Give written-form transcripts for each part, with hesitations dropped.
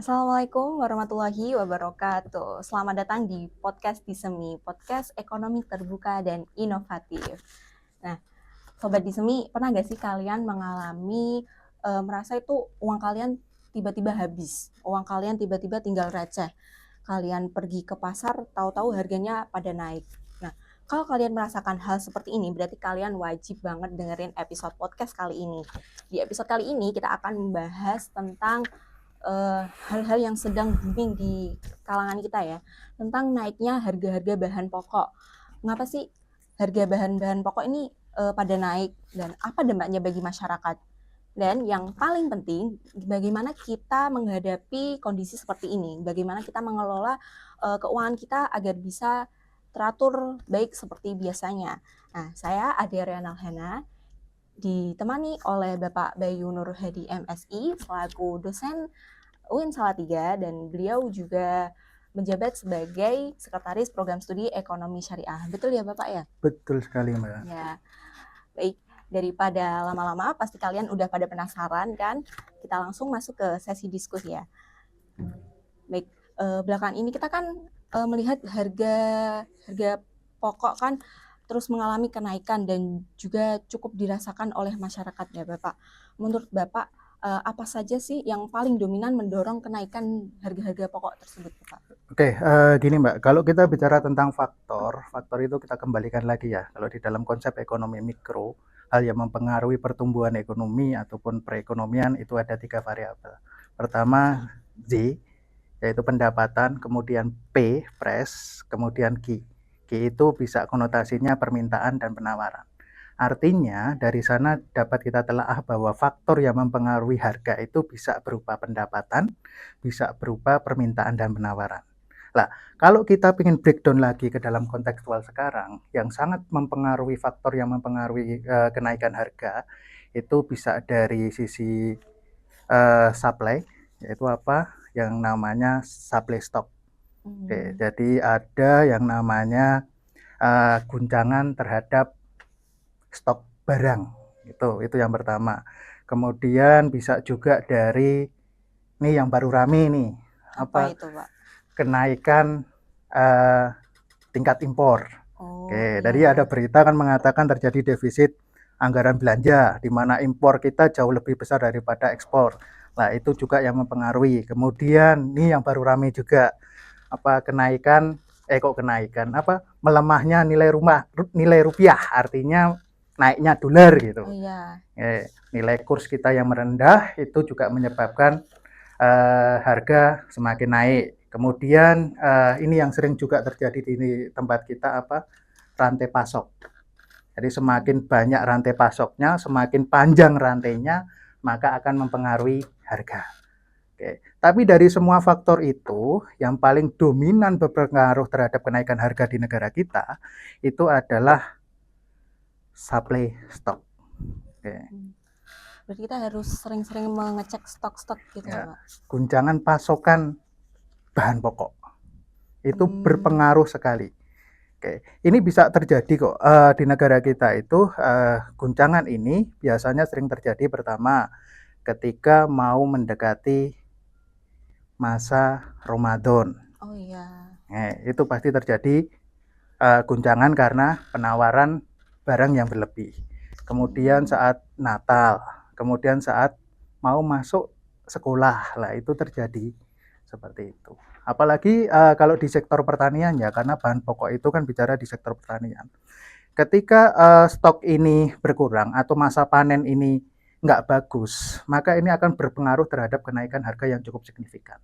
Assalamualaikum warahmatullahi wabarakatuh. Selamat datang di podcast Disemi, podcast ekonomi terbuka dan inovatif. Nah, Sobat Disemi, pernah gak sih kalian mengalami merasa itu uang kalian tiba-tiba habis, uang kalian tiba-tiba tinggal receh, kalian pergi ke pasar, tahu-tahu harganya pada naik. Nah, kalau kalian merasakan hal seperti ini, berarti kalian wajib banget dengerin episode podcast kali ini. Di episode kali ini kita akan membahas tentang hal-hal yang sedang booming di kalangan kita ya, tentang naiknya harga-harga bahan pokok. Mengapa sih harga bahan-bahan pokok ini pada naik dan apa dampaknya bagi masyarakat? Dan yang paling penting, bagaimana kita menghadapi kondisi seperti ini? Bagaimana kita mengelola keuangan kita agar bisa teratur baik seperti biasanya? Nah, saya Adia Alhana, ditemani oleh Bapak Bayu Nur Hadi MSI selaku dosen UIN Salatiga, dan beliau juga menjabat sebagai Sekretaris Program Studi Ekonomi Syariah. Betul ya Bapak ya? Betul sekali Mbak. Ya, baik. Daripada lama-lama, pasti kalian udah pada penasaran kan? Kita langsung masuk ke sesi diskusi ya. Baik, belakangan ini kita kan melihat harga pokok kan terus mengalami kenaikan dan juga cukup dirasakan oleh masyarakat ya Bapak. Menurut Bapak, apa saja sih yang paling dominan mendorong kenaikan harga-harga pokok tersebut, Pak? Oke, gini Mbak, kalau kita bicara tentang faktor itu kita kembalikan lagi ya. Kalau di dalam konsep ekonomi mikro, hal yang mempengaruhi pertumbuhan ekonomi ataupun perekonomian itu ada 3 variabel. Pertama Z, yaitu pendapatan, kemudian P, price, kemudian Q. Q itu bisa konotasinya permintaan dan penawaran. Artinya dari sana dapat kita telaah bahwa faktor yang mempengaruhi harga itu bisa berupa pendapatan, bisa berupa permintaan dan penawaran. Nah, kalau kita ingin breakdown lagi ke dalam kontekstual sekarang, yang sangat mempengaruhi faktor yang mempengaruhi kenaikan harga itu bisa dari sisi supply, yaitu apa? Yang namanya supply stock. Oke, jadi ada yang namanya guncangan terhadap stok barang. Itu yang pertama. Kemudian bisa juga dari nih yang baru rame nih. Apa itu, Pak? Kenaikan tingkat impor. Oke, jadi ada berita kan mengatakan terjadi defisit anggaran belanja di mana impor kita jauh lebih besar daripada ekspor. Nah, itu juga yang mempengaruhi. Kemudian nih yang baru ramai juga kenaikan melemahnya nilai rupiah, artinya naiknya dolar gitu. Oh, iya. Nilai kurs kita yang merendah itu juga menyebabkan harga semakin naik. Kemudian ini yang sering juga terjadi di tempat kita rantai pasok. Jadi semakin banyak rantai pasoknya, semakin panjang rantainya, maka akan mempengaruhi harga. Oke. Tapi dari semua faktor itu, yang paling dominan berpengaruh terhadap kenaikan harga di negara kita itu adalah supply stock. Oke. Berarti kita harus sering-sering mengecek stok-stok gitu ya, Pak? Guncangan pasokan bahan pokok itu berpengaruh sekali. Oke, ini bisa terjadi kok di negara kita itu. Guncangan ini biasanya sering terjadi pertama ketika mau mendekati masa Ramadan. Oh iya. Itu pasti terjadi guncangan karena penawaran barang yang berlebih. Kemudian saat Natal, kemudian saat mau masuk sekolah, lah itu terjadi seperti itu. Apalagi kalau di sektor pertanian ya, karena bahan pokok itu kan bicara di sektor pertanian. Ketika stok ini berkurang atau masa panen ini nggak bagus, maka ini akan berpengaruh terhadap kenaikan harga yang cukup signifikan.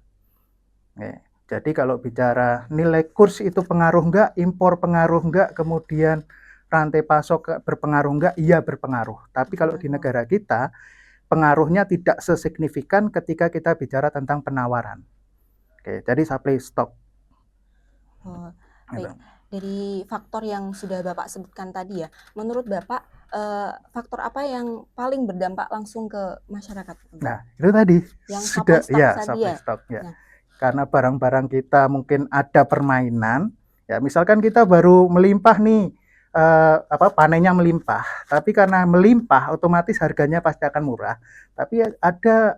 Jadi kalau bicara nilai kurs itu pengaruh nggak, impor pengaruh nggak, kemudian rantai pasok berpengaruh nggak? Iya berpengaruh. Tapi kalau di negara kita, pengaruhnya tidak sesignifikan ketika kita bicara tentang penawaran. Oke, jadi supply stock. Oh, baik. Dari faktor yang sudah Bapak sebutkan tadi ya, menurut Bapak faktor apa yang paling berdampak langsung ke masyarakat? Nah, itu tadi yang sudah supply stock ya. Nah. Karena barang-barang kita mungkin ada permainan, ya misalkan kita baru melimpah nih, panennya melimpah, tapi karena melimpah otomatis harganya pasti akan murah. Tapi ada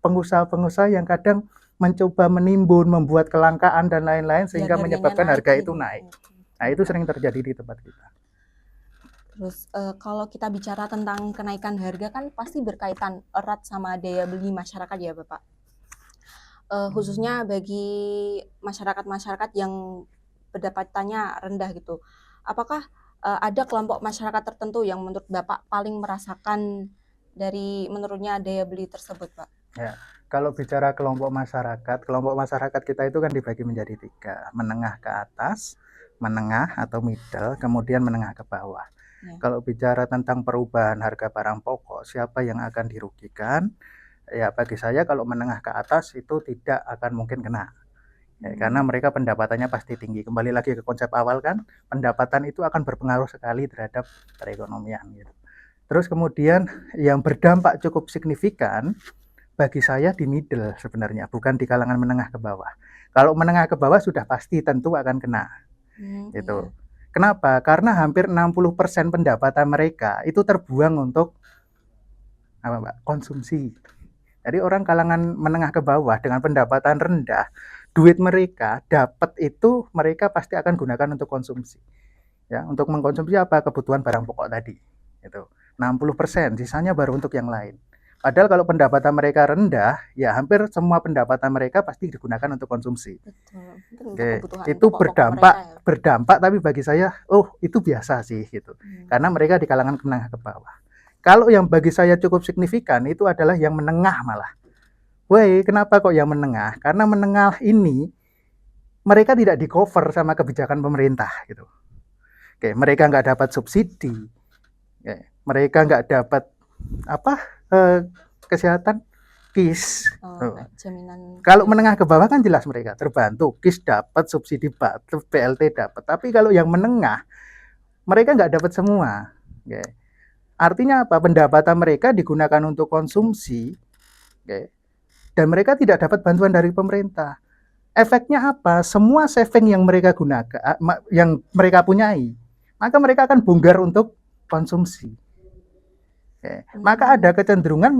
pengusaha-pengusaha yang kadang mencoba menimbun, membuat kelangkaan dan lain-lain Biar sehingga harganya menyebabkan naik harga itu gitu. naik. Oke. Nah, itu sering terjadi di tempat kita. Terus kalau kita bicara tentang kenaikan harga kan pasti berkaitan erat sama daya beli masyarakat ya Bapak. Khususnya bagi masyarakat-masyarakat yang pendapatannya rendah gitu. Apakah ada kelompok masyarakat tertentu yang menurut Bapak paling merasakan dari menurunnya daya beli tersebut, Pak? Ya, kalau bicara kelompok masyarakat kita itu kan dibagi menjadi 3, menengah ke atas, menengah atau middle, kemudian menengah ke bawah. Ya. Kalau bicara tentang perubahan harga barang pokok, siapa yang akan dirugikan? Ya, bagi saya kalau menengah ke atas itu tidak akan mungkin kena. Ya, karena mereka pendapatannya pasti tinggi. Kembali lagi ke konsep awal kan, pendapatan itu akan berpengaruh sekali terhadap perekonomian gitu. Terus kemudian yang berdampak cukup signifikan bagi saya di middle sebenarnya, bukan di kalangan menengah ke bawah. Kalau menengah ke bawah sudah pasti tentu akan kena. Gitu. Iya. Kenapa? Karena hampir 60% pendapatan mereka itu terbuang untuk apa, Mbak? Konsumsi. Jadi orang kalangan menengah ke bawah dengan pendapatan rendah, duit mereka dapat itu mereka pasti akan gunakan untuk konsumsi. Ya, untuk mengkonsumsi apa? Kebutuhan barang pokok tadi. Itu 60%, sisanya baru untuk yang lain. Padahal kalau pendapatan mereka rendah, ya hampir semua pendapatan mereka pasti digunakan untuk konsumsi. Betul. Mungkin untuk Oke, kebutuhan itu pokok-pokok mereka ya. berdampak tapi bagi saya, oh itu biasa sih gitu. Karena mereka di kalangan menengah ke bawah. Kalau yang bagi saya cukup signifikan itu adalah yang menengah malah. Woi, kenapa kok yang menengah? Karena menengah ini mereka tidak di cover sama kebijakan pemerintah gitu. Oke, mereka nggak dapat subsidi, mereka nggak dapat apa kesehatan KIS. Jaminan. Kalau menengah ke bawah kan jelas mereka terbantu, KIS dapat, subsidi BLT dapat. Tapi kalau yang menengah mereka nggak dapat semua. Artinya apa? Pendapatan mereka digunakan untuk konsumsi, dan mereka tidak dapat bantuan dari pemerintah. Efeknya apa? Semua saving yang mereka gunakan, yang mereka punyai, maka mereka akan bongkar untuk konsumsi. Maka ada kecenderungan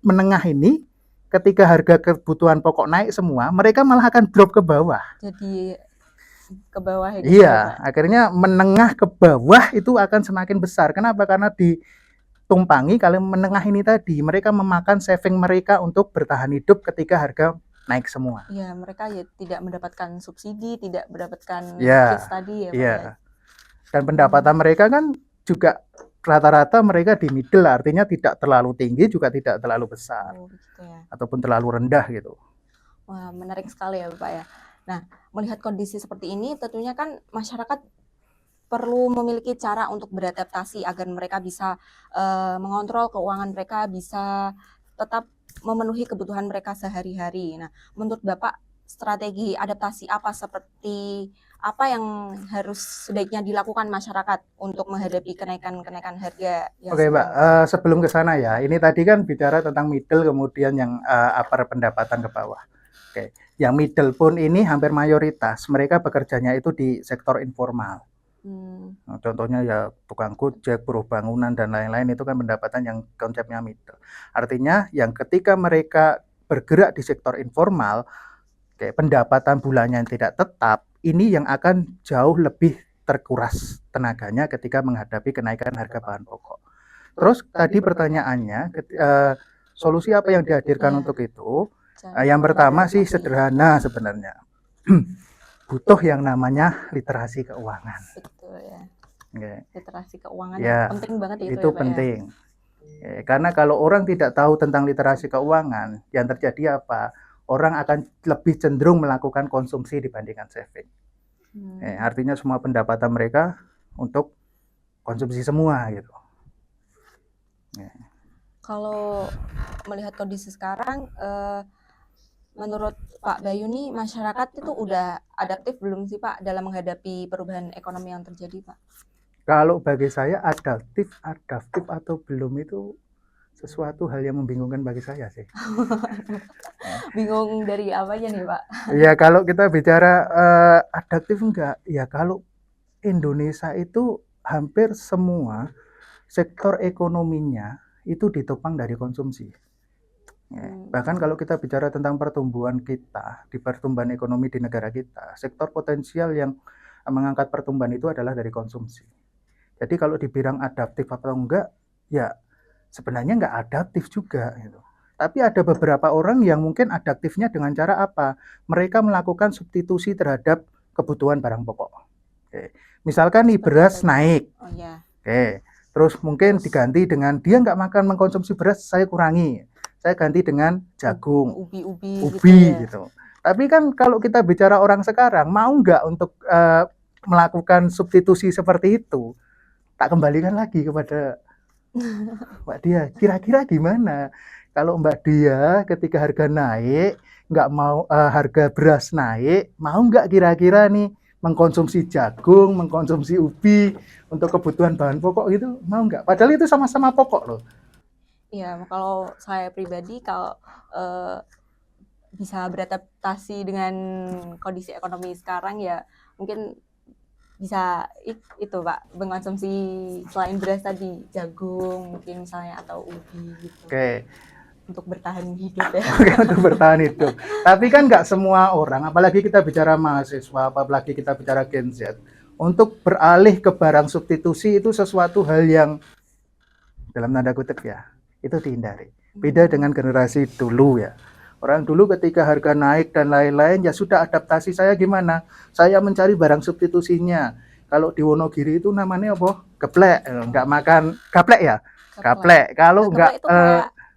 menengah ini ketika harga kebutuhan pokok naik semua, mereka malah akan drop ke bawah. Jadi ke bawah gitu. Iya, akhirnya menengah ke bawah itu akan semakin besar. Kenapa? Karena ditumpangi kalau menengah ini tadi, mereka memakan saving mereka untuk bertahan hidup ketika harga naik semua. Iya, mereka ya tidak mendapatkan subsidi, tidak mendapatkan KIS tadi ya, Pak. Iya. Dan pendapatan mereka kan juga rata-rata mereka di middle, artinya tidak terlalu tinggi juga tidak terlalu besar. Gitu ya. Ataupun terlalu rendah gitu. Wah, menarik sekali ya Bapak ya. Nah, melihat kondisi seperti ini tentunya kan masyarakat perlu memiliki cara untuk beradaptasi agar mereka bisa mengontrol keuangan mereka, bisa tetap memenuhi kebutuhan mereka sehari-hari. Nah, menurut Bapak strategi adaptasi apa seperti apa yang harus sebaiknya dilakukan masyarakat untuk menghadapi kenaikan harga yang Oke, Mbak, sebelum ke sana ya, ini tadi kan bicara tentang middle kemudian yang upper pendapatan ke bawah. Oke, yang middle pun ini hampir mayoritas mereka bekerjanya itu di sektor informal. Nah, contohnya ya tukang gojek, buruh bangunan dan lain-lain itu kan pendapatan yang konsepnya middle. Artinya yang ketika mereka bergerak di sektor informal, kayak pendapatan bulannya yang tidak tetap, ini yang akan jauh lebih terkuras tenaganya ketika menghadapi kenaikan harga bahan pokok. Terus tadi pertanyaannya, solusi apa yang dihadirkan untuk itu? Yang pertama sih sederhana sebenarnya. Butuh yang namanya literasi keuangan. Betul ya. Literasi keuangan ya, penting banget itu ya, penting. Ya. Karena kalau orang tidak tahu tentang literasi keuangan, yang terjadi apa? Orang akan lebih cenderung melakukan konsumsi dibandingkan saving. Artinya semua pendapatan mereka untuk konsumsi semua gitu. Kalau melihat kondisi sekarang, menurut Pak Bayu nih masyarakat itu udah adaptif belum sih Pak dalam menghadapi perubahan ekonomi yang terjadi Pak? Kalau bagi saya adaptif atau belum itu sesuatu hal yang membingungkan bagi saya sih. Bingung dari apanya nih Pak? Ya kalau kita bicara adaptif enggak, ya kalau Indonesia itu hampir semua sektor ekonominya itu ditopang dari konsumsi. Bahkan kalau kita bicara tentang pertumbuhan kita, di pertumbuhan ekonomi di negara kita, sektor potensial yang mengangkat pertumbuhan itu adalah dari konsumsi. Jadi kalau dibilang adaptif atau enggak, ya sebenarnya enggak adaptif juga gitu. Tapi ada beberapa orang yang mungkin adaptifnya dengan cara apa? Mereka melakukan substitusi terhadap kebutuhan barang pokok. Oke. Misalkan nih beras naik. Oh ya. Oke. Terus mungkin diganti dengan dia nggak makan mengkonsumsi beras, saya kurangi. Saya ganti dengan jagung, ubi gitu. Tapi kan kalau kita bicara orang sekarang, mau nggak untuk melakukan substitusi seperti itu? Tak kembalikan lagi kepada Mbak Dia. Kira-kira gimana? Kalau Mbak Dia ketika harga naik, nggak mau harga beras naik, mau nggak kira-kira nih mengkonsumsi jagung, mengkonsumsi ubi untuk kebutuhan bahan pokok gitu, mau nggak? Padahal itu sama-sama pokok loh. Iya, kalau saya pribadi kalau bisa beradaptasi dengan kondisi ekonomi sekarang ya mungkin bisa itu Pak, mengkonsumsi selain beras tadi jagung mungkin misalnya atau ubi gitu. Oke. Untuk bertahan hidup ya. Oke, untuk bertahan hidup. Tapi kan nggak semua orang, apalagi kita bicara mahasiswa, apalagi kita bicara Gen Z, untuk beralih ke barang substitusi itu sesuatu hal yang dalam tanda kutip ya, itu dihindari. Beda dengan generasi dulu ya. Orang dulu ketika harga naik dan lain-lain ya sudah adaptasi saya gimana? Saya mencari barang substitusinya. Kalau di Wonogiri itu namanya apa? Geplek, nggak makan gaplek ya? Gaplek. Kalau nggak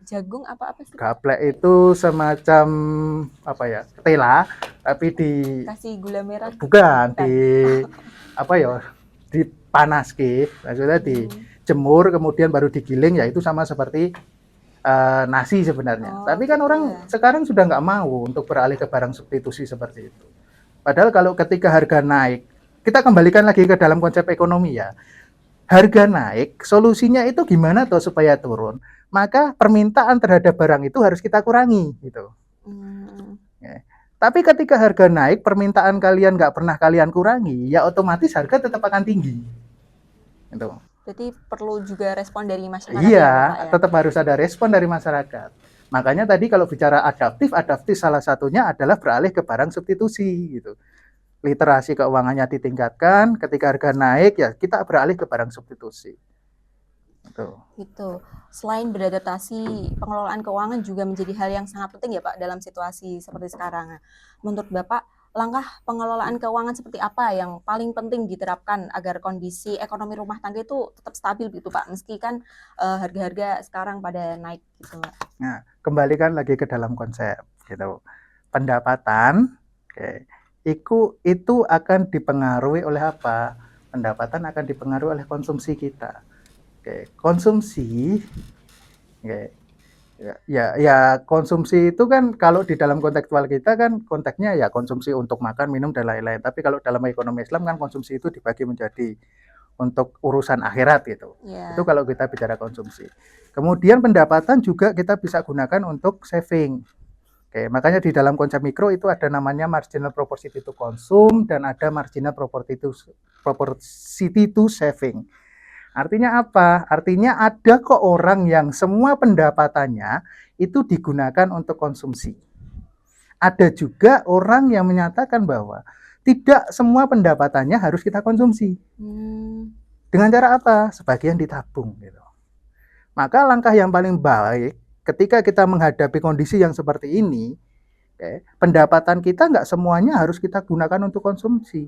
jagung apa sih? Gaplek itu semacam apa ya? Ketela, tapi kasih gula merah. Bukan, di apa ya? Dipanaske, maksudnya dijemur kemudian baru digiling ya itu sama seperti nasi sebenarnya. Tapi kan orang sekarang sudah nggak mau untuk beralih ke barang substitusi seperti itu. Padahal kalau ketika harga naik, kita kembalikan lagi ke dalam konsep ekonomi ya. Harga naik, solusinya itu gimana tuh supaya turun? Maka permintaan terhadap barang itu harus kita kurangi gitu. Ya. Tapi ketika harga naik, permintaan kalian nggak pernah kalian kurangi, ya otomatis harga tetap akan tinggi. Gitu. Berarti perlu juga respon dari masyarakat. Iya, ya, tetap harus ada respon dari masyarakat. Makanya tadi kalau bicara adaptif salah satunya adalah beralih ke barang substitusi gitu. Literasi keuangannya ditingkatkan, ketika harga naik ya kita beralih ke barang substitusi. Gitu. Selain beradaptasi, pengelolaan keuangan juga menjadi hal yang sangat penting ya Pak dalam situasi seperti sekarang. Menurut Bapak, langkah pengelolaan keuangan seperti apa yang paling penting diterapkan agar kondisi ekonomi rumah tangga itu tetap stabil gitu Pak, meski kan harga-harga sekarang pada naik gitu Pak. Nah, kembalikan lagi ke dalam konsep gitu. Pendapatan, itu akan dipengaruhi oleh apa? Pendapatan akan dipengaruhi oleh konsumsi kita. Konsumsi, ya konsumsi itu kan kalau di dalam kontekstual kita kan konteksnya ya konsumsi untuk makan, minum dan lain-lain. Tapi kalau dalam ekonomi Islam kan konsumsi itu dibagi menjadi untuk urusan akhirat gitu. Itu kalau kita bicara konsumsi. Kemudian pendapatan juga kita bisa gunakan untuk saving. Makanya di dalam konsep mikro itu ada namanya marginal propensity to consume dan ada marginal propensity to saving. Artinya apa? Artinya ada kok orang yang semua pendapatannya itu digunakan untuk konsumsi. Ada juga orang yang menyatakan bahwa tidak semua pendapatannya harus kita konsumsi. Dengan cara apa? Sebagian ditabung gitu. Maka langkah yang paling baik ketika kita menghadapi kondisi yang seperti ini, pendapatan kita nggak semuanya harus kita gunakan untuk konsumsi.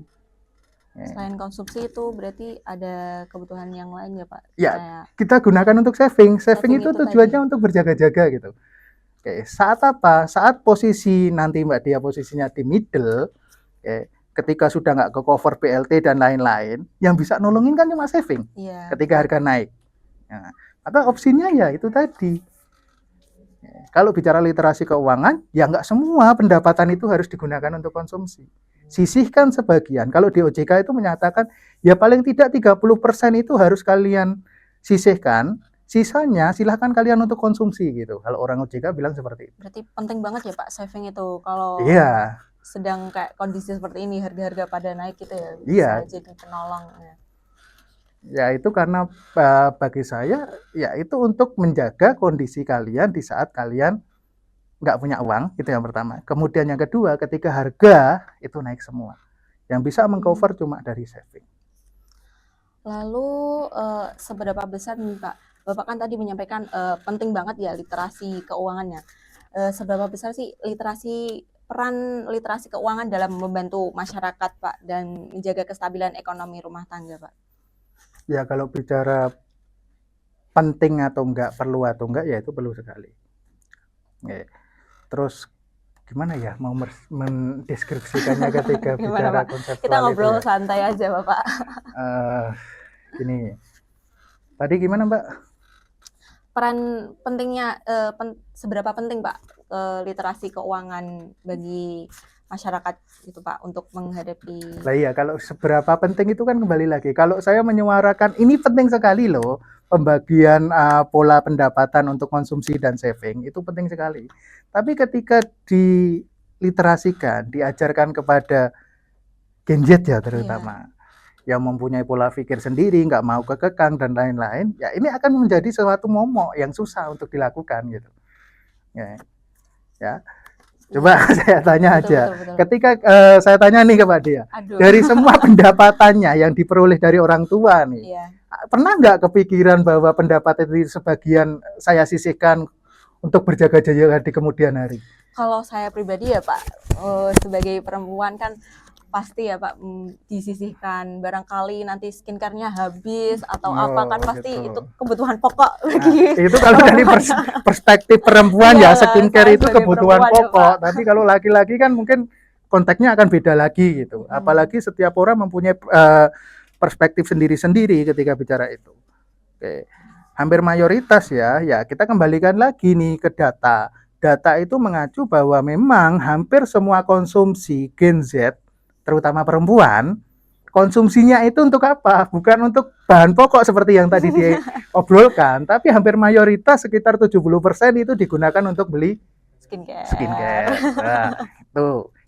Selain konsumsi itu berarti ada kebutuhan yang lain ya Pak? Ya, kita gunakan untuk saving. Saving itu tujuannya untuk berjaga-jaga gitu. Saat apa? Saat posisi nanti Mbak Dia posisinya di middle, ketika sudah nggak ke cover BLT dan lain-lain, yang bisa nolongin kan cuma saving. Ketika harga naik. Nah, maka opsinya ya itu tadi. Kalau bicara literasi keuangan, ya nggak semua pendapatan itu harus digunakan untuk konsumsi. Sisihkan sebagian. Kalau di OJK itu menyatakan, ya paling tidak 30% itu harus kalian sisihkan, sisanya silahkan kalian untuk konsumsi gitu. Kalau orang OJK bilang seperti itu. Berarti penting banget ya Pak saving itu kalau sedang kayak kondisi seperti ini, harga-harga pada naik gitu ya, bisa jadi penolong. Ya itu karena bagi saya ya itu untuk menjaga kondisi kalian di saat kalian nggak punya uang, itu yang pertama. Kemudian yang kedua, ketika harga itu naik semua, yang bisa mengcover cuma dari saving. Lalu seberapa besar nih Pak? Bapak kan tadi menyampaikan penting banget ya literasi keuangannya. Seberapa besar sih peran literasi keuangan dalam membantu masyarakat Pak dan menjaga kestabilan ekonomi rumah tangga Pak? Ya kalau bicara penting atau enggak, perlu atau enggak, ya itu perlu sekali. Ya. Terus gimana ya mau mendeskripsikannya ketika Gimana bicara Pak? konseptual Kita ngobrol itu ya. santai aja Bapak. Gini, tadi gimana Mbak? Peran pentingnya seberapa penting Pak literasi keuangan bagi masyarakat itu Pak untuk menghadapi. Lah iya, kalau seberapa penting itu kan kembali lagi. Kalau saya menyuarakan ini penting sekali loh, pembagian pola pendapatan untuk konsumsi dan saving itu penting sekali. Tapi ketika diliterasikan, diajarkan kepada Gen Z ya terutama, yang mempunyai pola pikir sendiri, nggak mau kekekang dan lain-lain, ya ini akan menjadi suatu momok yang susah untuk dilakukan gitu. Ya. Coba saya tanya aja. Betul. Ketika saya tanya nih kepada dia, Aduh. dari semua pendapatannya yang diperoleh dari orang tua nih, pernah nggak kepikiran bahwa pendapat itu sebagian saya sisihkan untuk berjaga-jaga di kemudian hari? Kalau saya pribadi ya Pak, sebagai perempuan kan pasti ya Pak disisihkan, barangkali nanti skincare-nya habis atau apa kan pasti gitu. itu kebutuhan pokok bagi itu kalau dari perspektif perempuan ya skincare itu kebutuhan pokok, ya, tapi kalau laki-laki kan mungkin konteksnya akan beda lagi gitu. Apalagi setiap orang mempunyai perspektif sendiri-sendiri ketika bicara itu. Oke. Hampir mayoritas ya kita kembalikan lagi nih ke data. Data itu mengacu bahwa memang hampir semua konsumsi Gen Z terutama perempuan, konsumsinya itu untuk apa? Bukan untuk bahan pokok seperti yang tadi diobrolkan, tapi hampir mayoritas sekitar 70% itu digunakan untuk beli skincare. Nah,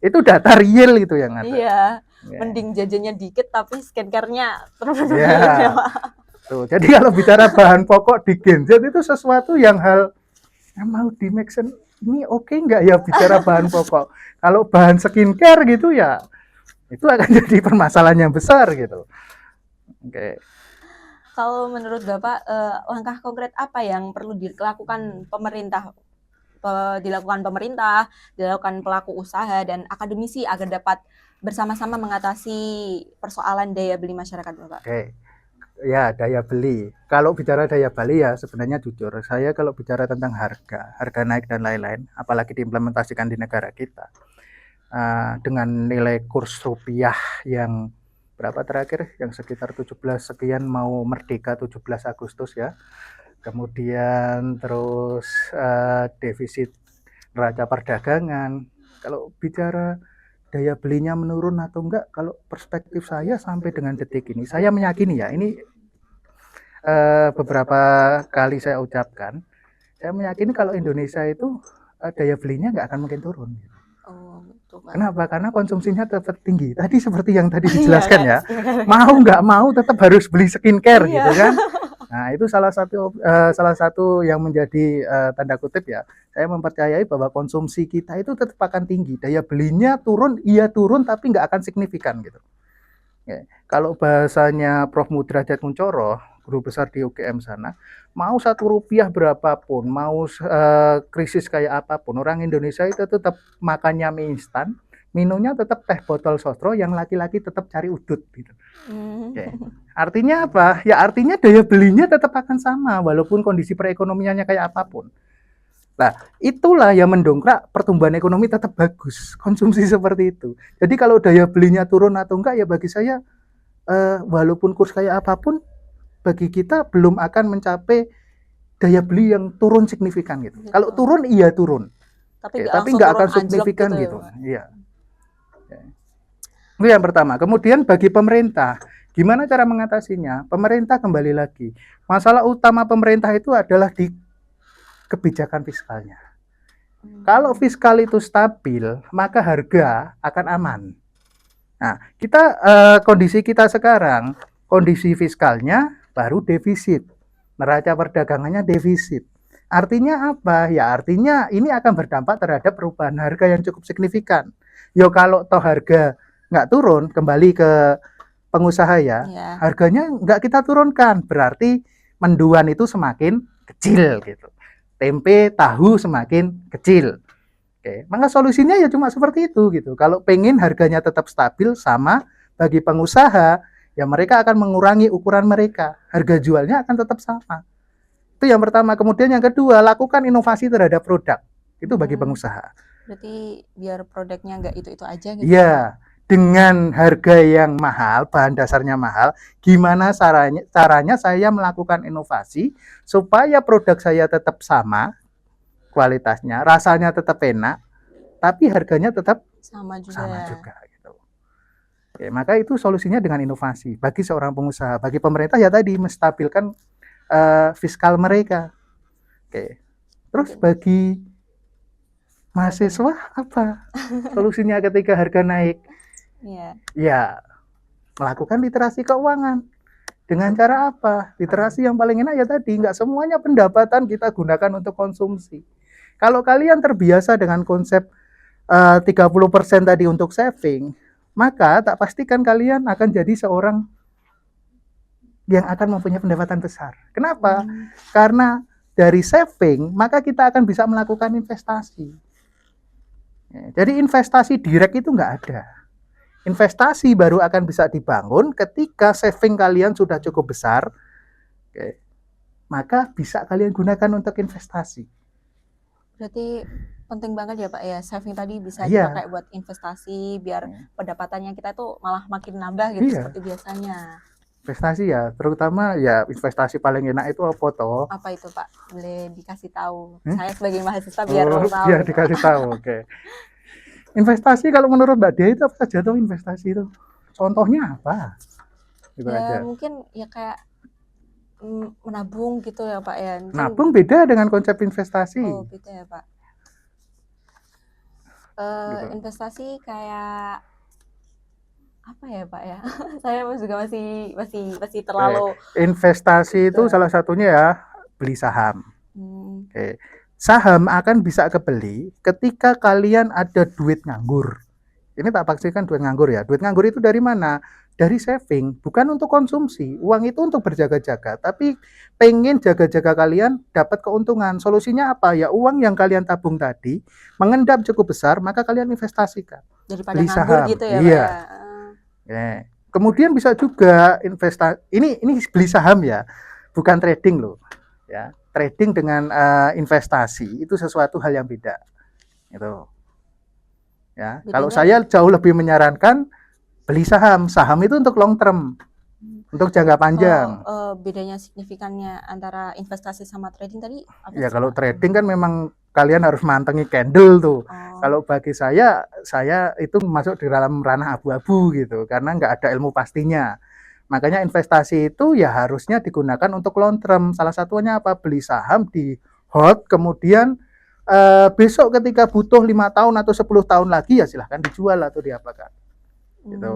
itu data real itu yang ada. Iya, mending jajannya dikit tapi skincare-nya terus. Tuh, jadi kalau bicara bahan pokok di Gen Z itu sesuatu yang mau di make sense, ini oke nggak ya bicara bahan pokok? Kalau bahan skincare gitu ya itu akan jadi permasalahan yang besar gitu. Oke. Kalau menurut Bapak langkah konkret apa yang perlu dilakukan pemerintah, dilakukan pelaku usaha dan akademisi agar dapat bersama-sama mengatasi persoalan daya beli masyarakat Bapak? Oke. Ya, daya beli. Kalau bicara daya beli ya sebenarnya jujur, saya kalau bicara tentang harga naik dan lain-lain, apalagi diimplementasikan di negara kita, dengan nilai kurs rupiah yang berapa terakhir, yang sekitar 17 sekian mau merdeka 17 Agustus ya, kemudian terus defisit neraca perdagangan. Kalau bicara daya belinya menurun atau enggak, kalau perspektif saya sampai dengan detik ini, saya meyakini ya, ini beberapa kali saya ucapkan, saya meyakini kalau Indonesia itu daya belinya nggak akan mungkin turun. Kenapa? Karena konsumsinya tetap tinggi. Tadi seperti yang tadi dijelaskan ya, mau nggak mau tetap harus beli skincare gitu kan. Nah itu salah satu yang menjadi tanda kutip ya. Saya mempercayai bahwa konsumsi kita itu tetap akan tinggi. Daya belinya turun, iya turun, tapi nggak akan signifikan gitu. Ya. Kalau bahasanya Prof. Mudrajat Kuncoro, guru besar di UGM sana, mau Rp1 berapapun, mau krisis kayak apapun, orang Indonesia itu tetap makannya mie instan, minumnya tetap teh botol sotro, yang laki-laki tetap cari udut gitu. Okay. Artinya apa? Ya artinya daya belinya tetap akan sama walaupun kondisi perekonomiannya kayak apapun. Nah, itulah yang mendongkrak pertumbuhan ekonomi tetap bagus, konsumsi seperti itu. Jadi kalau daya belinya turun atau enggak ya bagi saya walaupun kurs kayak apapun, bagi kita belum akan mencapai daya beli yang turun signifikan gitu. Kalau turun iya turun, tapi nggak akan signifikan gitu. Iya. Itu yang pertama. Kemudian bagi pemerintah, gimana cara mengatasinya? Pemerintah kembali lagi, masalah utama pemerintah itu adalah di kebijakan fiskalnya. Kalau fiskal itu stabil, maka harga akan aman. Nah, kondisi kita sekarang, kondisi fiskalnya baru defisit, neraca perdagangannya defisit. Artinya apa? Ya artinya ini akan berdampak terhadap perubahan harga yang cukup signifikan. Yo kalau toh harga nggak turun, kembali ke pengusaha ya, Ya. harganya nggak kita turunkan, berarti menduan itu semakin kecil gitu. Tempe, tahu semakin kecil. Oke, maka solusinya ya cuma seperti itu gitu. Kalau pengen harganya tetap stabil sama, bagi pengusaha, ya mereka akan mengurangi ukuran mereka. Harga jualnya akan tetap sama. Itu yang pertama. Kemudian yang kedua, lakukan inovasi terhadap produk. Itu bagi pengusaha. Berarti biar produknya nggak itu-itu aja gitu. Iya, dengan harga yang mahal, bahan dasarnya mahal, gimana caranya saya melakukan inovasi supaya produk saya tetap sama kualitasnya, rasanya tetap enak, tapi harganya tetap Sama juga. sama juga gitu. Oke, maka itu solusinya dengan inovasi bagi seorang pengusaha. Bagi pemerintah ya tadi menstabilkan fiskal mereka. Oke. Terus bagi mahasiswa apa solusinya ketika harga naik? Iya. Ya, melakukan literasi keuangan. Dengan cara apa? Literasi yang paling enak ya tadi, nggak semuanya pendapatan kita gunakan untuk konsumsi. Kalau kalian terbiasa dengan konsep 30% tadi untuk saving, maka tak pastikan kalian akan jadi seorang yang akan mempunyai pendapatan besar. Kenapa? Karena dari saving, maka kita akan bisa melakukan investasi. Jadi investasi direct itu nggak ada. Investasi baru akan bisa dibangun ketika saving kalian sudah cukup besar, maka bisa kalian gunakan untuk investasi. Berarti penting banget ya Pak ya, saving tadi bisa Iya. dipakai buat investasi biar pendapatannya kita tuh malah makin nambah gitu seperti biasanya. Investasi ya, terutama ya investasi paling enak itu apa toh? Apa itu Pak? Boleh dikasih tahu. Saya sebagai mahasiswa biar tahu. Biar dikasih tahu, oke. Investasi kalau menurut Mbak Dia itu apa saja tuh investasi itu? Contohnya apa? Gitu Ya aja. mungkin ya kayak menabung gitu ya Pak ya. Mungkin, Nabung beda dengan konsep investasi. oh beda ya Pak. Gitu. Investasi kayak apa ya Pak ya? Saya juga masih terlalu. Investasi itu salah satunya ya beli saham. Oke. Saham akan bisa kebeli ketika kalian ada duit nganggur. Ini tak pastikan duit nganggur ya. Duit nganggur itu dari mana? Dari saving, bukan untuk konsumsi. Uang itu untuk berjaga-jaga, tapi pengen jaga-jaga kalian dapat keuntungan. Solusinya apa? Ya uang yang kalian tabung tadi mengendap cukup besar, maka kalian investasikan. Daripada beli nganggur saham gitu ya iya. Pak ya. Kemudian bisa juga investasi. Ini beli saham ya, bukan trading loh. Ya, trading dengan investasi itu sesuatu hal yang beda. Gitu. Ya, kalau saya jauh lebih menyarankan beli saham. Saham itu untuk long term, untuk jangka panjang. Bedanya signifikannya antara investasi sama trading tadi apa ya sih, kalau Pak? Trading kan memang kalian harus mantengi candle tuh. Kalau bagi saya itu masuk di dalam ranah abu-abu gitu, karena nggak ada ilmu pastinya. Makanya investasi itu ya harusnya digunakan untuk long term. Salah satunya apa? Beli saham di hold, kemudian besok ketika butuh 5 tahun atau 10 tahun lagi ya silahkan dijual atau diapakan. Gitu.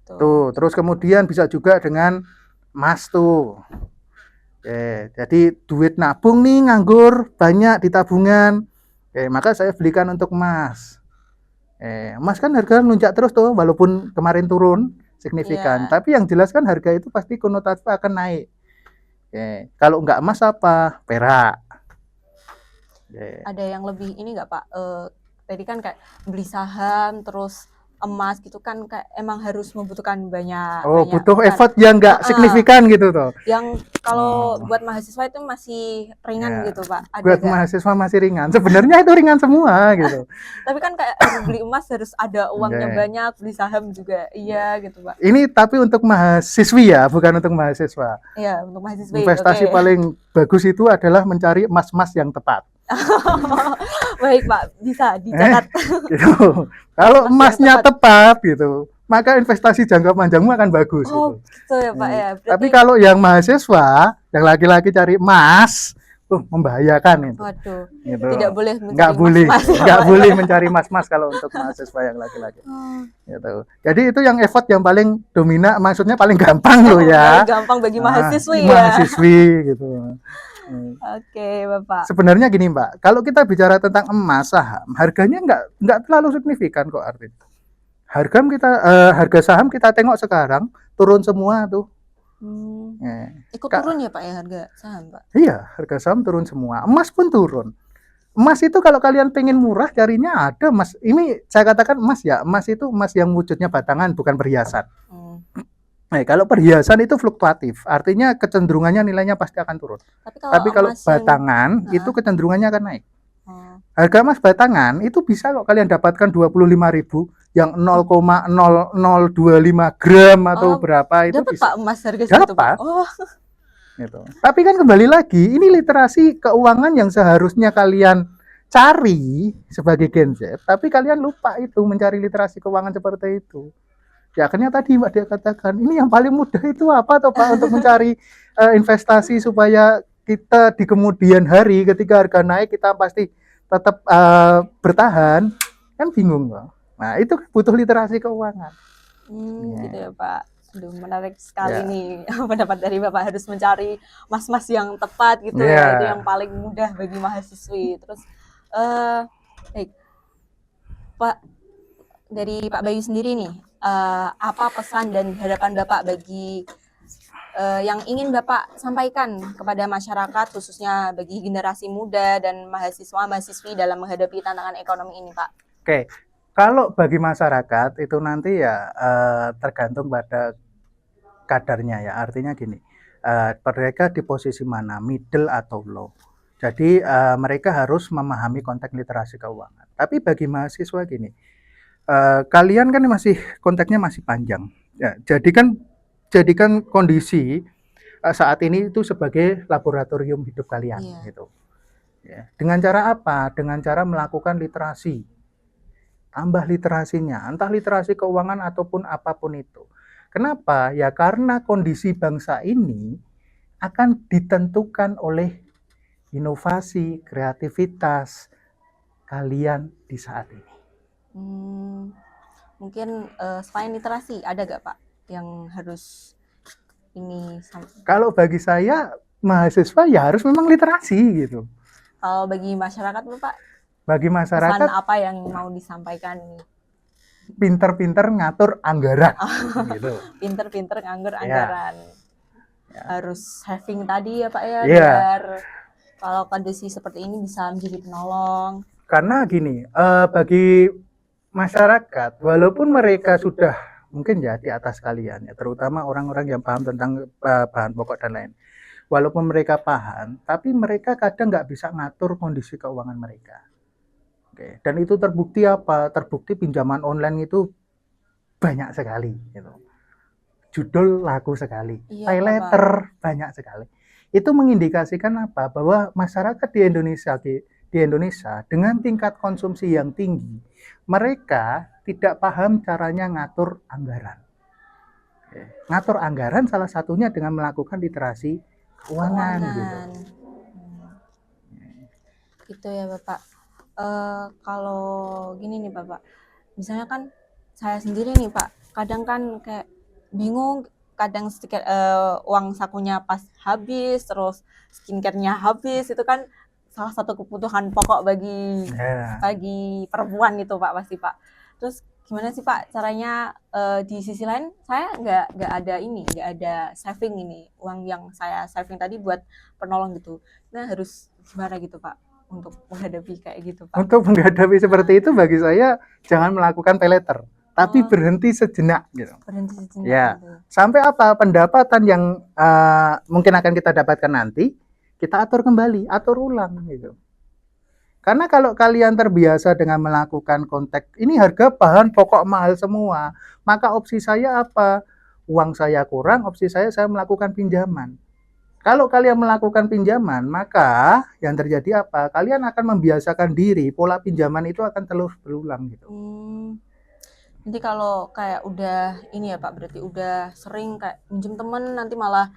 Tuh, terus kemudian bisa juga dengan emas tuh. Jadi duit nabung nih nganggur banyak di tabungan. Maka saya belikan untuk emas. Emas kan harga melonjak terus tuh, walaupun kemarin turun signifikan. Tapi yang jelas kan harga itu pasti konotasi akan naik. Kalau nggak emas apa? Perak. Ada yang lebih ini nggak Pak? Tadi kan kayak beli saham terus emas gitu kan kayak emang harus membutuhkan banyak. Butuh effort yang nggak signifikan gitu tuh. Yang kalau buat mahasiswa itu masih ringan gitu Pak. Buat mahasiswa masih ringan. Sebenarnya itu ringan semua gitu. Tapi kan kayak beli emas harus ada uangnya banyak, beli saham juga iya gitu Pak. Ini tapi untuk mahasiswi ya, bukan untuk mahasiswa. Iya, untuk mahasiswa. Investasi paling bagus itu adalah mencari emas-emas yang tepat. Baik Pak, bisa dicatat. Gitu. Kalau emasnya tepat gitu, maka investasi jangka panjangmu akan bagus. Gitu ya Pak ya. Berarti... Tapi kalau yang mahasiswa, yang laki-laki cari emas, membahayakan itu. Waduh. Gitu. Tidak boleh nggak boleh mencari emas-emas kalau untuk mahasiswa yang laki-laki. Gitu. Jadi itu yang effort yang paling dominan, maksudnya paling gampang loh ya. Paling gampang bagi mahasiswi ya. Mahasiswi gitu. Oke, Bapak. Sebenarnya gini Mbak, kalau kita bicara tentang emas saham, harganya nggak terlalu signifikan kok artinya. Harga saham kita tengok sekarang turun semua tuh. Ikut Kak, turun ya Pak ya harga saham Pak? iya, harga saham turun semua. Emas pun turun. Emas itu kalau kalian pengen murah carinya ada emas. Ini saya katakan emas ya. Emas itu emas yang wujudnya batangan bukan perhiasan. Kalau perhiasan itu fluktuatif, artinya kecenderungannya nilainya pasti akan turun. Tapi kalau batangan itu kecenderungannya akan naik. Harga emas batangan itu bisa kok kalian dapatkan 25.000 yang 0,0025 gram atau berapa itu dapat bisa. Pak emas harga segitu Pak. Gitu. Tapi kan kembali lagi, ini literasi keuangan yang seharusnya kalian cari sebagai Gen Z, tapi kalian lupa itu mencari literasi keuangan seperti itu. Ya akhirnya tadi Mbak Dia katakan, ini yang paling mudah itu apa toh Pak untuk mencari investasi supaya kita di kemudian hari ketika harga naik kita pasti tetap bertahan, kan bingung Pak. Nah itu butuh literasi keuangan. Gitu ya Pak. Aduh, menarik sekali nih pendapat dari Bapak, harus mencari mas-mas yang tepat gitu ya, itu yang paling mudah bagi mahasiswi. Terus baik Pak, dari Pak Bayu sendiri nih, apa pesan dan harapan Bapak bagi yang ingin Bapak sampaikan kepada masyarakat, khususnya bagi generasi muda dan mahasiswa-mahasiswi dalam menghadapi tantangan ekonomi ini Pak? Oke, kalau bagi masyarakat itu nanti ya tergantung pada kadarnya ya. Artinya gini, mereka di posisi mana, middle atau low. Jadi mereka harus memahami konteks literasi keuangan. Tapi bagi mahasiswa gini, kalian kan masih konteksnya masih panjang. Ya, jadikan kondisi saat ini itu sebagai laboratorium hidup kalian gitu. Ya. Dengan cara apa? Dengan cara melakukan literasi. Tambah literasinya, entah literasi keuangan ataupun apapun itu. Kenapa? Ya karena kondisi bangsa ini akan ditentukan oleh inovasi, kreativitas kalian di saat ini. Mungkin selain literasi ada gak Pak yang harus ini? Kalau bagi saya mahasiswa ya harus memang literasi gitu. Kalau bagi masyarakat Pak? Bagi masyarakat pesan apa yang mau disampaikan nih? Pinter-pinter ngatur anggaran gitu. Pinter-pinter ngatur anggaran. Harus saving tadi ya Pak ya, biar kalau kondisi seperti ini bisa menjadi penolong. Karena gini, bagi masyarakat, walaupun mereka sudah mungkin ya di atas kalian ya, terutama orang-orang yang paham tentang bahan pokok dan lain. Walaupun mereka paham, tapi mereka kadang nggak bisa ngatur kondisi keuangan mereka. Oke. Dan itu terbukti apa? Terbukti pinjaman online itu banyak sekali. Gitu. Judul laku sekali, pay letter banyak sekali. Itu mengindikasikan apa? Bahwa masyarakat di Indonesia dengan tingkat konsumsi yang tinggi, mereka tidak paham caranya ngatur anggaran. Ngatur anggaran salah satunya dengan melakukan literasi keuangan. Gitu. Gitu ya Bapak. Kalau gini nih Bapak, misalnya kan saya sendiri nih Pak, kadang kan kayak bingung, kadang sedikit uang sakunya pas habis, terus skincare-nya habis, itu kan salah satu kebutuhan pokok bagi perempuan itu Pak pasti Pak. Terus gimana sih Pak caranya, di sisi lain saya nggak ada saving ini, uang yang saya saving tadi buat penolong gitu. Nah harus gimana gitu Pak untuk menghadapi kayak gitu Pak? Untuk menghadapi seperti itu bagi saya jangan melakukan pay letter, tapi berhenti sejenak gitu. Berhenti sejenak. Ya. Gitu. Sampai apa pendapatan yang mungkin akan kita dapatkan nanti kita atur kembali, atur ulang gitu. Karena kalau kalian terbiasa dengan melakukan kontak, ini harga bahan pokok mahal semua, maka opsi saya apa? Uang saya kurang, opsi saya melakukan pinjaman. Kalau kalian melakukan pinjaman, maka yang terjadi apa? Kalian akan membiasakan diri, pola pinjaman itu akan terus berulang gitu. Jadi kalau kayak udah ini ya Pak, berarti udah sering kayak minjem temen, nanti malah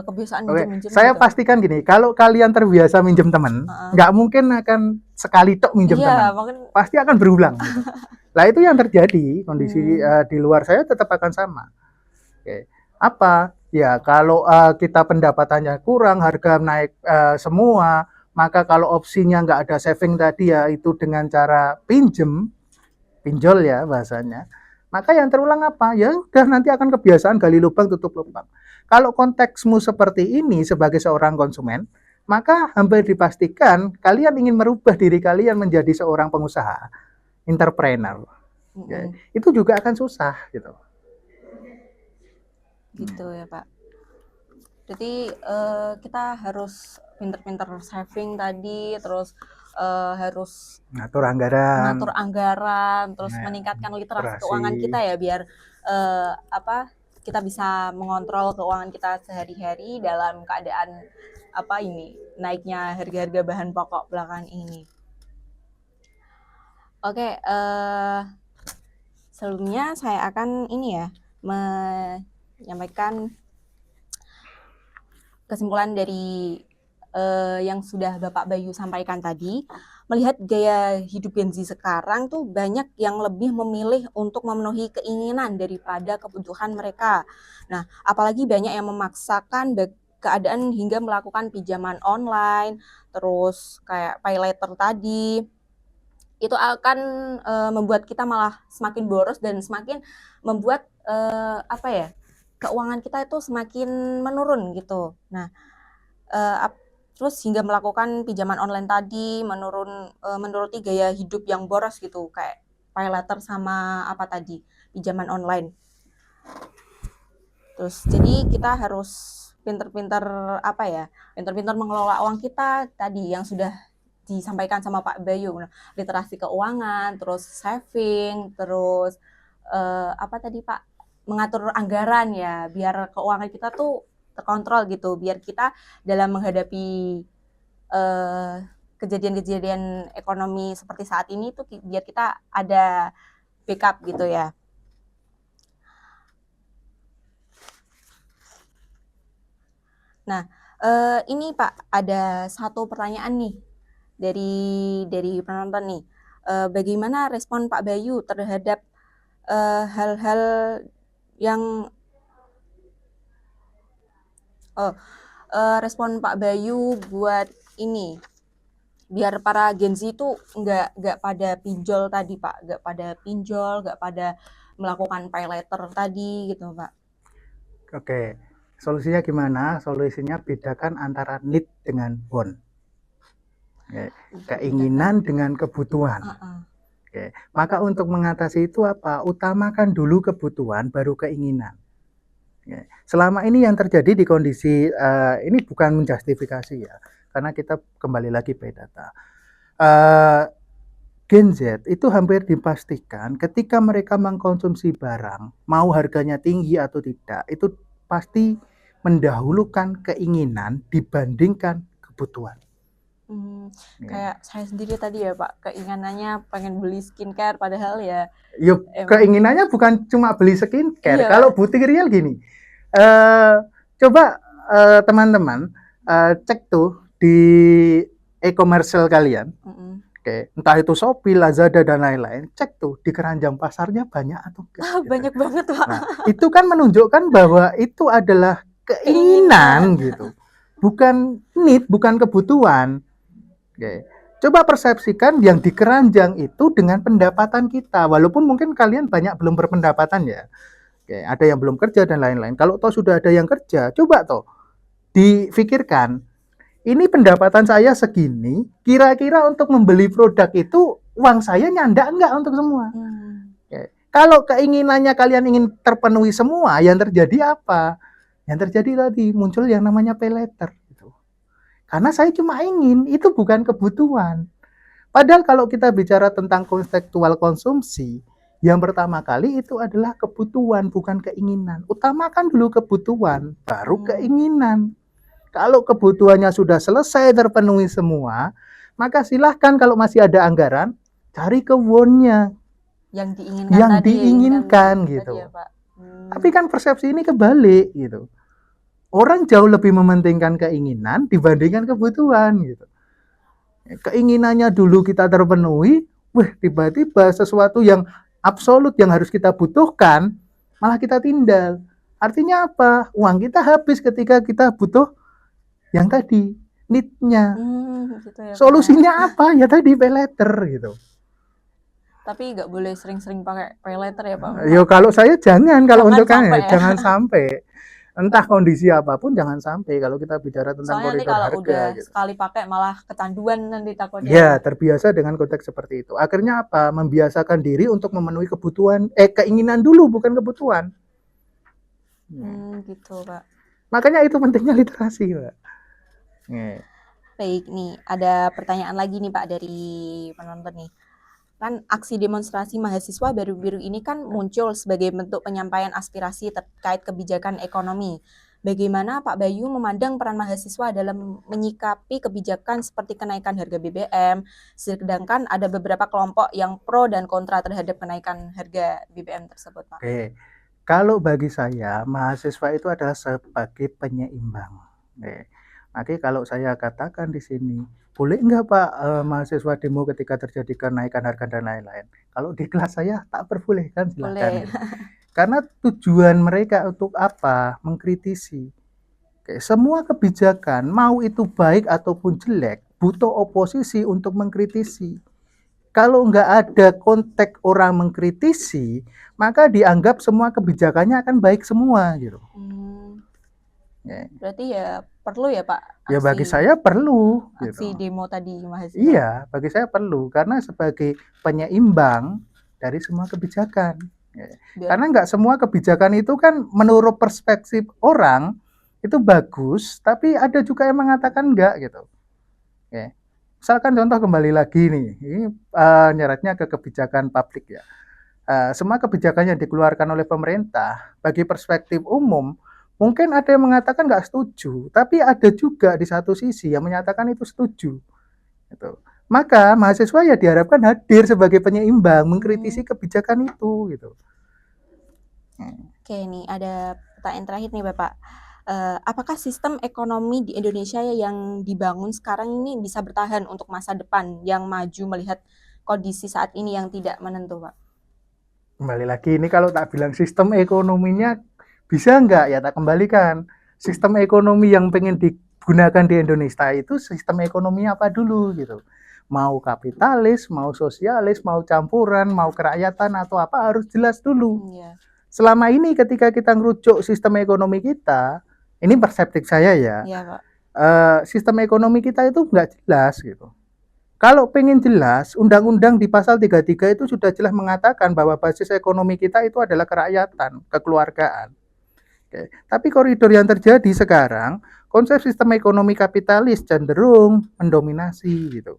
kebiasaan minjem-minjem. Saya gitu. Pastikan gini, kalau kalian terbiasa minjem temen, nggak mungkin akan sekali tok minjem temen. Pasti akan berulang. Gitu. Nah itu yang terjadi, kondisi di luar saya tetap akan sama. Oke. Apa? Ya, kalau kita pendapatannya kurang, harga naik semua, maka kalau opsinya nggak ada saving tadi ya itu dengan cara pinjol ya bahasanya. Maka yang terulang apa? Ya udah nanti akan kebiasaan gali lubang tutup lubang. Kalau konteksmu seperti ini sebagai seorang konsumen, maka hampir dipastikan kalian ingin merubah diri kalian menjadi seorang pengusaha, entrepreneur. Ya, itu juga akan susah gitu. Gitu ya Pak. Jadi kita harus pinter-pinter saving tadi, terus harus Ngatur anggaran, mengatur anggaran, terus ya, meningkatkan literasi operasi. keuangan kita ya biar kita bisa mengontrol keuangan kita sehari-hari dalam keadaan naiknya harga-harga bahan pokok belakangan ini. Oke, sebelumnya saya akan menyampaikan kesimpulan dari yang sudah Bapak Bayu sampaikan tadi. Melihat gaya hidup Gen Z sekarang tuh banyak yang lebih memilih untuk memenuhi keinginan daripada kebutuhan mereka. Nah, apalagi banyak yang memaksakan keadaan hingga melakukan pinjaman online, terus kayak pay later tadi. Itu akan membuat kita malah semakin boros dan semakin membuat keuangan kita itu semakin menurun gitu. Nah, terus hingga melakukan pinjaman online tadi, menuruti gaya hidup yang boros gitu, kayak pay later sama pinjaman online. Terus jadi kita harus pinter-pinter mengelola uang kita tadi yang sudah disampaikan sama Pak Bayu, literasi keuangan, terus saving, terus Pak, mengatur anggaran ya, biar keuangan kita tuh terkontrol gitu, biar kita dalam menghadapi kejadian-kejadian ekonomi seperti saat ini tuh biar kita ada backup gitu ya. Nah, ini Pak, ada satu pertanyaan nih dari penonton nih. Bagaimana respon Pak Bayu terhadap hal-hal yang respon Pak Bayu buat ini, biar para Gen Z itu nggak pada pinjol tadi Pak, nggak pada melakukan pay later tadi gitu Pak. Oke, solusinya gimana? Solusinya bedakan antara need dengan want. Oke, keinginan dengan kebutuhan. Oke, maka untuk mengatasi itu apa? Utamakan dulu kebutuhan baru keinginan. Oke. Selama ini yang terjadi di kondisi ini bukan menjustifikasi ya, karena kita kembali lagi pada data. Gen Z itu hampir dipastikan ketika mereka mengkonsumsi barang, mau harganya tinggi atau tidak, itu pasti mendahulukan keinginan dibandingkan kebutuhan. Kayak saya sendiri tadi ya Pak, keinginannya pengen beli skincare padahal ya. Yuk, keinginannya bukan cuma beli skincare. Iya. Kalau butik real gini, coba teman-teman cek tuh di e-commerce kalian. Oke, entah itu Shopee, Lazada dan lain-lain, cek tuh di keranjang pasarnya banyak atau enggak. Gitu. Banyak banget Pak. Nah, itu kan menunjukkan bahwa itu adalah keinginan gitu, bukan need, bukan kebutuhan. Oke, coba persepsikan yang di keranjang itu dengan pendapatan kita, walaupun mungkin kalian banyak belum berpendapatan ya. Oke, ada yang belum kerja dan lain-lain. Kalau toh sudah ada yang kerja, coba toh difikirkan. Ini pendapatan saya segini, kira-kira untuk membeli produk itu uang saya nyandak enggak untuk semua? Oke. Kalau keinginannya kalian ingin terpenuhi semua, yang terjadi apa? Yang terjadi tadi muncul yang namanya pay later. Gitu. Karena saya cuma ingin, itu bukan kebutuhan. Padahal kalau kita bicara tentang kontekstual konsumsi, yang pertama kali itu adalah kebutuhan, bukan keinginan. Utamakan dulu kebutuhan, baru keinginan. Kalau kebutuhannya sudah selesai terpenuhi semua, maka silahkan kalau masih ada anggaran, cari ke want-nya. Yang diinginkan gitu. Tadi ya, Pak. Tapi kan persepsi ini kebalik gitu. Orang jauh lebih mementingkan keinginan dibandingkan kebutuhan gitu. Keinginannya dulu kita terpenuhi, tiba-tiba sesuatu yang absolut yang harus kita butuhkan, malah kita tinggal. Artinya apa? Uang kita habis ketika kita butuh yang tadi, need-nya. Gitu ya, Pak. Solusinya apa? Ya tadi pay later gitu. Tapi nggak boleh sering-sering pakai pay later ya, Pak. Yo kalau saya jangan, kalau Jangan untuk sampai ya. jangan sampai. Entah kondisi apapun jangan sampai kalau kita bicara tentang Soalnya nanti koridor kalau harga udah gitu. sekali pakai malah kecanduan nanti takutnya. Ya, terbiasa dengan konteks seperti itu. Akhirnya apa? Membiasakan diri untuk memenuhi kebutuhan, keinginan dulu bukan kebutuhan. Gitu, Pak. Makanya itu pentingnya literasi, Pak. Baik nih, ada pertanyaan lagi nih Pak dari penonton nih. Kan aksi demonstrasi mahasiswa baru-baru ini kan muncul sebagai bentuk penyampaian aspirasi terkait kebijakan ekonomi. Bagaimana Pak Bayu memandang peran mahasiswa dalam menyikapi kebijakan seperti kenaikan harga BBM, sedangkan ada beberapa kelompok yang pro dan kontra terhadap kenaikan harga BBM tersebut, Pak? Oke, kalau bagi saya mahasiswa itu adalah sebagai penyeimbang. Oke, kalau saya katakan di sini, boleh enggak Pak mahasiswa demo ketika terjadi kenaikan harga dan lain-lain? Kalau di kelas saya tak perbolehkan, silakan. Gitu. Karena tujuan mereka untuk apa? Mengkritisi. Oke, semua kebijakan, mau itu baik ataupun jelek, butuh oposisi untuk mengkritisi. Kalau nggak ada konteks orang mengkritisi, maka dianggap semua kebijakannya akan baik semua gitu. Berarti ya perlu ya Pak? Ya bagi saya perlu. Aksi demo tadi mahasiswa. Iya, bagi saya perlu karena sebagai penyeimbang dari semua kebijakan. Karena nggak semua kebijakan itu kan menurut perspektif orang itu bagus, tapi ada juga yang mengatakan enggak gitu. Misalkan contoh kembali lagi nih, ini nyeratnya ke kebijakan publik ya. Semua kebijakan yang dikeluarkan oleh pemerintah bagi perspektif umum mungkin ada yang mengatakan nggak setuju, tapi ada juga di satu sisi yang menyatakan itu setuju. Gitu. Maka mahasiswa ya diharapkan hadir sebagai penyeimbang, mengkritisi kebijakan itu. Gitu. Oke, nih ada pertanyaan terakhir nih Bapak. Apakah sistem ekonomi di Indonesia yang dibangun sekarang ini bisa bertahan untuk masa depan yang maju melihat kondisi saat ini yang tidak menentu, Pak? Kembali lagi, ini kalau tak bilang sistem ekonominya bisa enggak ya tak kembalikan. Sistem ekonomi yang pengen digunakan di Indonesia itu sistem ekonomi apa dulu gitu. Mau kapitalis, mau sosialis, mau campuran, mau kerakyatan atau apa harus jelas dulu. Selama ini ketika kita ngerujuk sistem ekonomi kita, ini perseptik saya ya. Pak. Sistem ekonomi kita itu enggak jelas gitu. Kalau pengen jelas, undang-undang di pasal 33 itu sudah jelas mengatakan bahwa basis ekonomi kita itu adalah kerakyatan, kekeluargaan. Oke. Tapi koridor yang terjadi sekarang, konsep sistem ekonomi kapitalis cenderung mendominasi gitu.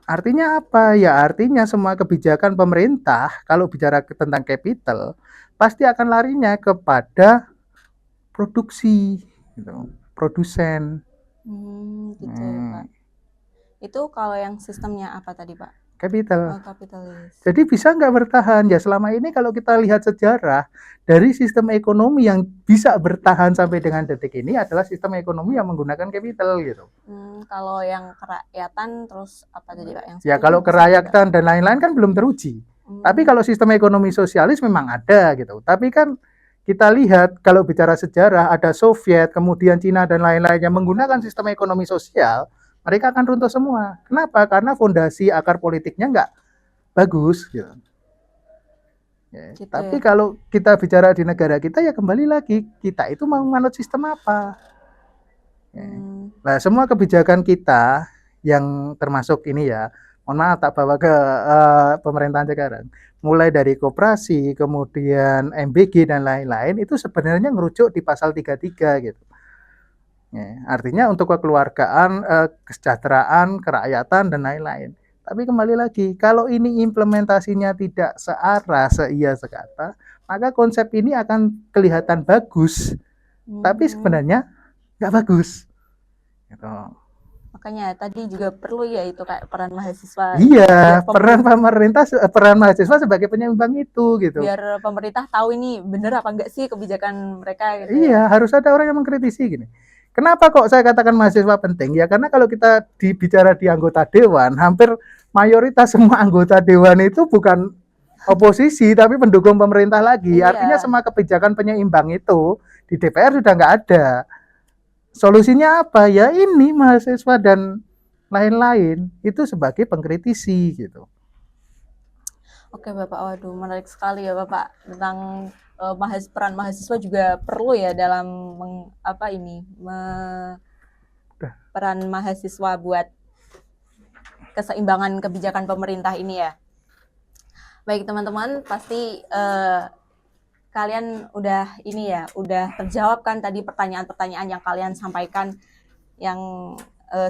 Artinya apa? Ya artinya semua kebijakan pemerintah kalau bicara tentang capital pasti akan larinya kepada produksi, gitu. Produsen. Gitu ya Pak. Itu kalau yang sistemnya apa tadi Pak? Capital. Kapitalis. Jadi bisa nggak bertahan? Ya selama ini kalau kita lihat sejarah dari sistem ekonomi yang bisa bertahan sampai dengan detik ini adalah sistem ekonomi yang menggunakan capital gitu. Kalau yang kerakyatan terus apa tadi Pak? Yang ya kalau kerakyatan dan lain-lain kan belum teruji. Tapi kalau sistem ekonomi sosialis memang ada gitu. Tapi kan kita lihat kalau bicara sejarah ada Soviet, kemudian Cina dan lain-lain yang menggunakan sistem ekonomi sosial, mereka akan runtuh semua. Kenapa? Karena fondasi akar politiknya nggak bagus gitu. Gitu tapi ya. Kalau kita bicara di negara kita ya kembali lagi kita itu mau menganut sistem apa. Nah semua kebijakan kita yang termasuk ini ya, mohon maaf tak bawa ke pemerintahan sekarang, mulai dari koperasi kemudian MBG dan lain-lain itu sebenarnya ngerujuk di pasal 33 gitu. Artinya untuk kekeluargaan, kesejahteraan, kerakyatan dan lain-lain. Tapi kembali lagi, kalau ini implementasinya tidak searah, seia sekata, maka konsep ini akan kelihatan bagus, tapi sebenarnya nggak bagus. Gitu. Makanya tadi juga perlu ya itu kayak peran mahasiswa. Iya, peran pemerintah, peran mahasiswa sebagai penyeimbang itu gitu. Biar pemerintah tahu ini benar apa enggak sih kebijakan mereka gitu. Iya, harus ada orang yang mengkritisi gini. Kenapa kok saya katakan mahasiswa penting? Ya karena kalau kita bicara di anggota dewan, hampir mayoritas semua anggota dewan itu bukan oposisi tapi pendukung pemerintah lagi. Iya. Artinya semua kebijakan penyeimbang itu di DPR sudah nggak ada. Solusinya apa? Ya ini mahasiswa dan lain-lain itu sebagai pengkritisi gitu. Oke Bapak, waduh menarik sekali ya Bapak tentang peran mahasiswa juga perlu ya dalam peran mahasiswa buat keseimbangan kebijakan pemerintah ini ya. Baik teman-teman, pasti kalian udah terjawab kan tadi pertanyaan-pertanyaan yang kalian sampaikan yang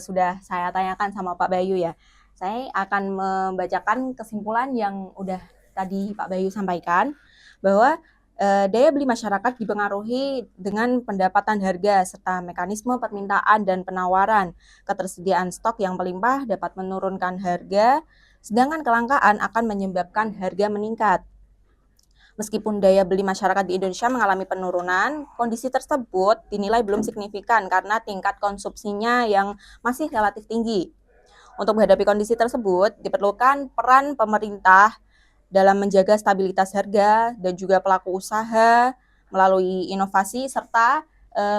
sudah saya tanyakan sama Pak Bayu ya. Saya akan membacakan kesimpulan yang udah tadi Pak Bayu sampaikan bahwa daya beli masyarakat dipengaruhi dengan pendapatan harga serta mekanisme permintaan dan penawaran. Ketersediaan stok yang melimpah dapat menurunkan harga, sedangkan kelangkaan akan menyebabkan harga meningkat. Meskipun daya beli masyarakat di Indonesia mengalami penurunan, kondisi tersebut dinilai belum signifikan karena tingkat konsumsinya yang masih relatif tinggi. Untuk menghadapi kondisi tersebut, diperlukan peran pemerintah dalam menjaga stabilitas harga dan juga pelaku usaha melalui inovasi serta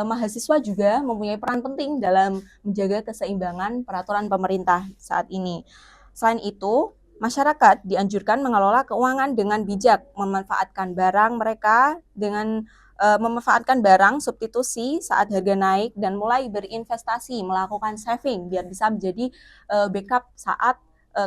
mahasiswa juga mempunyai peran penting dalam menjaga keseimbangan peraturan pemerintah saat ini. Selain itu, masyarakat dianjurkan mengelola keuangan dengan bijak, memanfaatkan barang substitusi saat harga naik dan mulai berinvestasi, melakukan saving biar bisa menjadi backup saat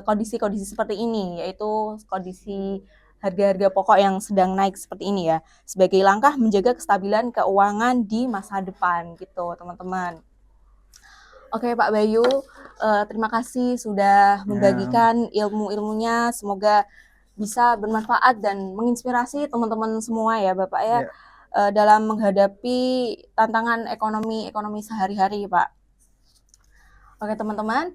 kondisi-kondisi seperti ini, yaitu kondisi harga-harga pokok yang sedang naik seperti ini ya, sebagai langkah menjaga kestabilan keuangan di masa depan gitu teman-teman. Oke Pak Bayu, terima kasih sudah membagikan ilmu-ilmunya, semoga bisa bermanfaat dan menginspirasi teman-teman semua ya Bapak ya, dalam menghadapi tantangan ekonomi sehari-hari Pak. Oke teman-teman,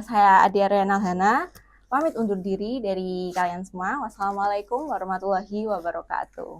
saya Adia Renalhana, pamit undur diri dari kalian semua. Wassalamualaikum warahmatullahi wabarakatuh.